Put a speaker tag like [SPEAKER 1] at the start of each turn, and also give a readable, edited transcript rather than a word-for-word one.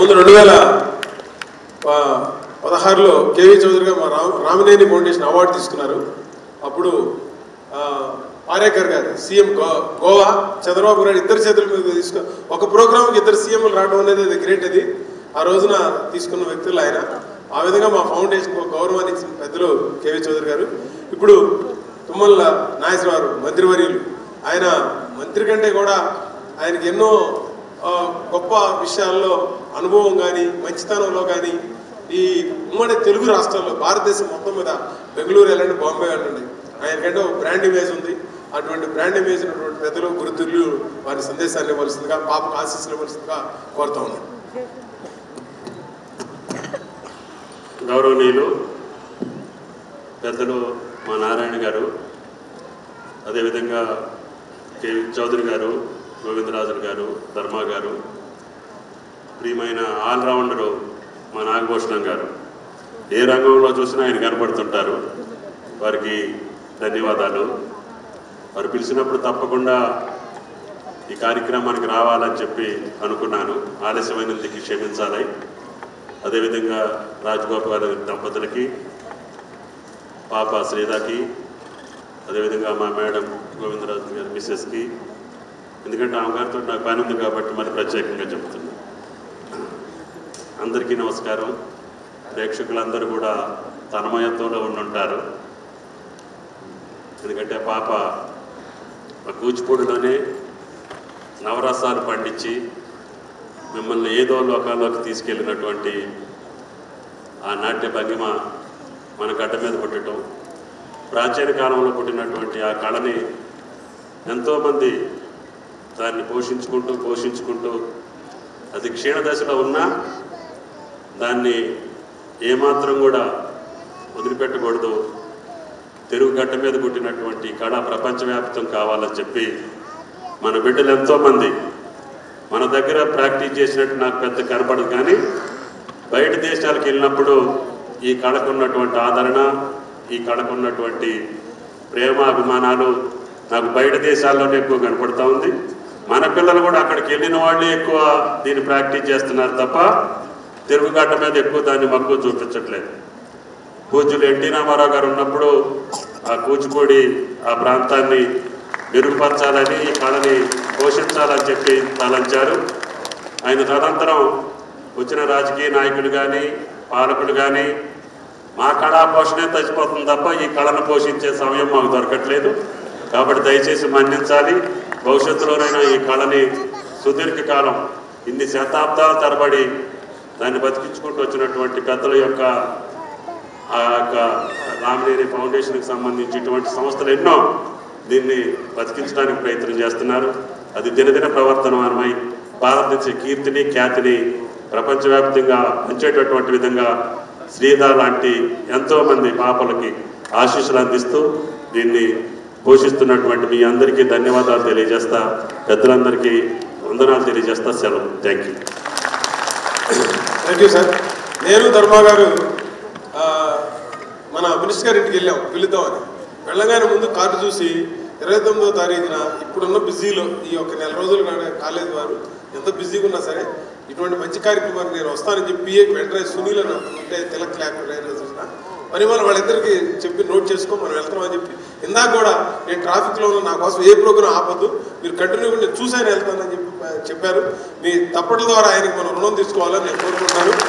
[SPEAKER 1] అంతకుముందు 2016లో కేవీ చౌదరి గారు మా రామినేని ఫౌండేషన్ అవార్డు తీసుకున్నారు. అప్పుడు పారేకర్ గారు సీఎం గోవా, చంద్రబాబు నాయుడు ఇద్దరు చేతుల మీద ఒక ప్రోగ్రామ్కి ఇద్దరు సీఎంలు రావడం అనేది గ్రేట్. అది ఆ రోజున తీసుకున్న వ్యక్తులు ఆయన. ఆ విధంగా మా ఫౌండేషన్ గౌరవాన్ని ఇచ్చిన పెద్దలు కేవీ చౌదరి గారు. ఇప్పుడు తుమ్మల నాగేశ్వరరావు మంత్రివర్యులు, ఆయన మంత్రి కంటే కూడా ఆయనకి ఎన్నో గొప్ప విషయాల్లో అనుభవం కానీ మంచితనంలో కానీ ఈ ఉమ్మడి తెలుగు రాష్ట్రాల్లో భారతదేశం మొత్తం మీద బెంగళూరు వెళ్ళండి, బాంబే వెళ్ళండి, ఆయనకంటే ఒక బ్రాండ్ ఇమేజ్ ఉంది. అటువంటి బ్రాండ్ ఇమేజ్ ఉన్నటువంటి పెద్దలు గురుతులు వారి సందేశాన్ని ఇవ్వాల్సిందిగా, పాపకు ఆశీస్సులు ఇవ్వాల్సిందిగా కోరుతా ఉన్నాను.
[SPEAKER 2] గౌరవనీయులు పెద్దలు మా నారాయణ గారు, అదేవిధంగా కేవీ చౌదరి గారు, గోవిందరాజులు గారు, ధర్మ గారు, ప్రియమైన ఆల్రౌండరు మా నాగభూషణం గారు, ఏ రంగంలో చూసినా ఆయన కనపడుతుంటారు. వారికి ధన్యవాదాలు. వారు పిలిచినప్పుడు తప్పకుండా ఈ కార్యక్రమానికి రావాలని చెప్పి అనుకున్నాను. ఆలస్యమైనందుకు క్షమించాలి. అదేవిధంగా రాజగోపాల్ దంపతులకి, పాప శ్రీదాకి, అదేవిధంగా మా మేడం గోవిందరాజు గారి మిస్సెస్కి, ఎందుకంటే ఆమె గారితో నాకు పని ఉంది కాబట్టి మరి ప్రత్యేకంగా చెప్తున్నాను. అందరికీ నమస్కారం. ప్రేక్షకులందరూ కూడా తన్మయత్వంలో ఉండుంటారు. ఎందుకంటే పాప కూచిపూడిలోనే నవరసాలు పండించి మిమ్మల్ని ఏదో లోకాల్లోకి తీసుకెళ్ళినటువంటి ఆ నాట్య భంగిమ మన గడ్డ మీద పుట్టడం, ప్రాచీన కాలంలో పుట్టినటువంటి ఆ కళని ఎంతోమంది దాన్ని పోషించుకుంటూ అది క్షీణ దశలో ఉన్నా దాన్ని ఏమాత్రం కూడా వదిలిపెట్టకూడదు. తెలుగు గడ్డ మీద పుట్టినటువంటి కళ ప్రపంచవ్యాప్తం కావాలని చెప్పి మన బిడ్డలు ఎంతోమంది మన దగ్గర ప్రాక్టీస్ చేసినట్టు నాకు పెద్ద కనపడదు, కానీ బయట దేశాలకు వెళ్ళినప్పుడు ఈ కళకు ఉన్నటువంటి ఆదరణ, ఈ కళకు ఉన్నటువంటి ప్రేమ అభిమానాలు నాకు బయట దేశాల్లోనే ఎక్కువ కనపడుతూ ఉంది. మన పిల్లలు కూడా అక్కడికి వెళ్ళిన వాళ్ళే ఎక్కువ దీన్ని ప్రాక్టీస్ చేస్తున్నారు తప్ప తెలుగు గడ్డ మీద ఎక్కువ దాన్ని మక్కువ చూపించట్లేదు. పూజ్యులు ఎన్టీ రామారావు గారు ఉన్నప్పుడు ఆ కూచిపూడి ఆ ప్రాంతాన్ని మెరుగుపరచాలని, ఈ కళని పోషించాలని చెప్పి తలంచారు. ఆయన తదనంతరం వచ్చిన రాజకీయ నాయకులు కానీ పాలకులు కానీ మా కళా పోషణే తగ్గిపోతుంది తప్ప ఈ కళను పోషించే సమయం మాకు దొరకట్లేదు. కాబట్టి దయచేసి మన్నించాలి. భవిష్యత్తులోనైనా ఈ కళని సుదీర్ఘకాలం ఇన్ని శతాబ్దాల తరబడి దాన్ని బతికించుకుంటూ వచ్చినటువంటి పెద్దల యొక్క ఆ యొక్క రామినేని ఫౌండేషన్కి సంబంధించి ఇటువంటి సంస్థలు ఎన్నో దీన్ని బతికించడానికి ప్రయత్నం చేస్తున్నారు. అది దినదిన ప్రవర్తనమై భారతదేశ కీర్తిని ఖ్యాతిని ప్రపంచవ్యాప్తంగా పంచేటటువంటి విధంగా శ్రీధా లాంటి ఎంతోమంది పాపలకి ఆశీస్సులు అందిస్తూ దీన్ని పోషిస్తున్నటువంటి మీ అందరికీ ధన్యవాదాలు తెలియజేస్తా, పెద్దలందరికీ వందనాలు తెలియజేస్తా. సెలవు. Thank
[SPEAKER 1] you sir. నేను ధర్మ గారు మన మినిస్టర్ గారి ఇంటికి వెళ్ళాం పిలుద్దామని. వెళ్ళగానే ముందు కార్డు చూసి 29వ తారీఖున ఇప్పుడున్న బిజీలో ఈ ఒక నెల రోజులు కాలేదు వారు ఎంత బిజీగా ఉన్నా సరే ఇటువంటి మంచి కార్యక్రమాన్ని నేను వస్తానని చెప్పి వెంటనే సునీల్ అని ఉంటే తిలక్ చూసిన మరి వాళ్ళిద్దరికి చెప్పి నోట్ చేసుకో మనం వెళ్తామని చెప్పి ఇందాక కూడా నేను ట్రాఫిక్లో ఉన్న నా కోసం ఏ ప్రోగ్రాం ఆపద్దు, మీరు కంటిన్యూగా నేను చూసాను వెళ్తానని చెప్పి చెప్పారు. మీ తప్పట్ల ద్వారా ఆయనకి మనం రుణం తీసుకోవాలని నేను కోరుకుంటున్నాను.